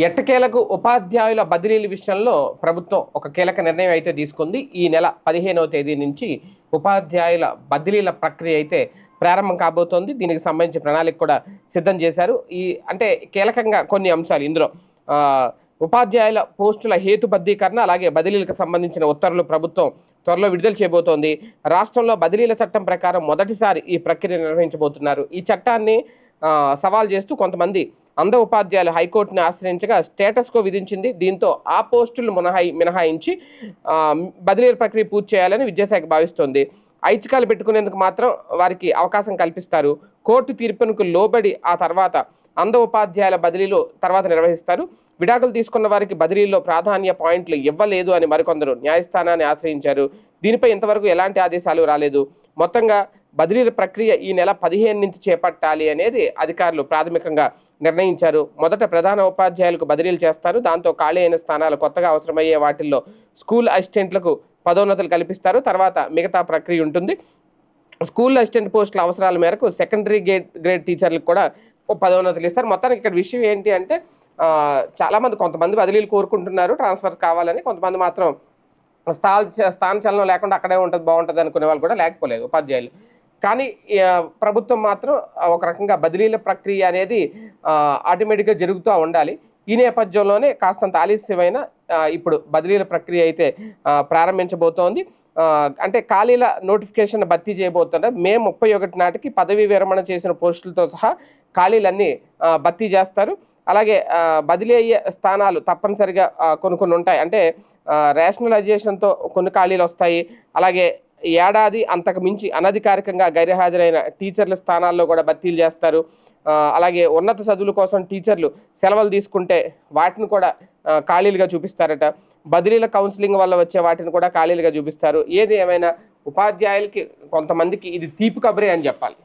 ఎట్టకేలకు ఉపాధ్యాయుల బదిలీల విషయంలో ప్రభుత్వం ఒక కీలక నిర్ణయం అయితే తీసుకుంది. ఈ నెల 15వ తేదీ నుంచి ఉపాధ్యాయుల బదిలీల ప్రక్రియ అయితే ప్రారంభం కాబోతోంది. దీనికి సంబంధించి ప్రణాళిక కూడా సిద్ధం చేశారు. అంటే కీలకంగా కొన్ని అంశాలు ఇందులో ఉపాధ్యాయుల పోస్టుల హేతుబద్ధీకరణ, అలాగే బదిలీలకు సంబంధించిన ఉత్తర్వులు ప్రభుత్వం త్వరలో విడుదల చేయబోతోంది. రాష్ట్రంలో బదిలీల చట్టం ప్రకారం మొదటిసారి ఈ ప్రక్రియ నిర్వహించబోతున్నారు. ఈ చట్టాన్ని సవాల్ చేస్తూ కొంతమంది అంధ ఉపాధ్యాయులు హైకోర్టుని ఆశ్రయించగా స్టేటస్ కో విధించింది. దీంతో ఆ పోస్టులు మినహాయించి బదిలీల ప్రక్రియ పూర్తి చేయాలని విద్యాశాఖ భావిస్తోంది. ఐచ్ఛికాలు పెట్టుకునేందుకు మాత్రం వారికి అవకాశం కల్పిస్తారు. కోర్టు తీర్పునకు లోబడి ఆ తర్వాత అంధ ఉపాధ్యాయుల బదిలీలు తర్వాత నిర్వహిస్తారు. విడాకులు తీసుకున్న వారికి బదిలీల్లో ప్రాధాన్య పాయింట్లు ఇవ్వలేదు అని మరికొందరు న్యాయస్థానాన్ని ఆశ్రయించారు. దీనిపై ఇంతవరకు ఎలాంటి ఆదేశాలు రాలేదు. మొత్తంగా బదిలీల ప్రక్రియ ఈ నెల 15 నుంచి చేపట్టాలి అనేది అధికారులు ప్రాథమికంగా నిర్ణయించారు. మొదట ప్రధాన ఉపాధ్యాయులకు బదిలీలు చేస్తారు. దాంతో ఖాళీ అయిన స్థానాలు కొత్తగా అవసరమయ్యే వాటిల్లో స్కూల్ అసిస్టెంట్లకు పదోన్నతులు కల్పిస్తారు. తర్వాత మిగతా ప్రక్రియ ఉంటుంది. స్కూల్ అసిస్టెంట్ పోస్టుల అవసరాల మేరకు సెకండరీ గ్రేడ్ టీచర్లకు కూడా పదోన్నతులు ఇస్తారు. మొత్తానికి ఇక్కడ విషయం ఏంటి అంటే చాలామంది కొంతమంది బదిలీలు కోరుకుంటున్నారు, ట్రాన్స్ఫర్స్ కావాలని. కొంతమంది మాత్రం స్థాన చలనం లేకుండా అక్కడే ఉంటుంది, బాగుంటుంది అనుకునే వాళ్ళు కూడా లేకపోలేదు ఉపాధ్యాయులు. కానీ ప్రభుత్వం మాత్రం ఒక రకంగా బదిలీల ప్రక్రియ అనేది ఆటోమేటిక్గా జరుగుతూ ఉండాలి. ఈ నేపథ్యంలోనే కాస్తంత ఆలస్యమైన ఇప్పుడు బదిలీల ప్రక్రియ అయితే ప్రారంభించబోతోంది. అంటే ఖాళీల నోటిఫికేషన్ భర్తీ చేయబోతున్నారు. మే 31 నాటికి పదవీ విరమణ చేసిన పోస్టులతో సహా ఖాళీలన్నీ భర్తీ చేస్తారు. అలాగే బదిలీ అయ్యే స్థానాలు తప్పనిసరిగా కొన్ని ఉంటాయి. అంటే రేషనలైజేషన్తో కొన్ని ఖాళీలు వస్తాయి. అలాగే ఏడాది అంతకు మించి అనధికారికంగా గైర్హాజరైన టీచర్ల స్థానాల్లో కూడా భర్తీలు చేస్తారు. అలాగే ఉన్నత చదువుల కోసం టీచర్లు సెలవులు తీసుకుంటే వాటిని కూడా ఖాళీలుగా చూపిస్తారట. బదిలీల కౌన్సిలింగ్ వల్ల వచ్చే వాటిని కూడా ఖాళీలుగా చూపిస్తారు. ఏది ఏమైనా ఉపాధ్యాయులకి కొంతమందికి ఇది తీపి కబురే అని చెప్పాలి.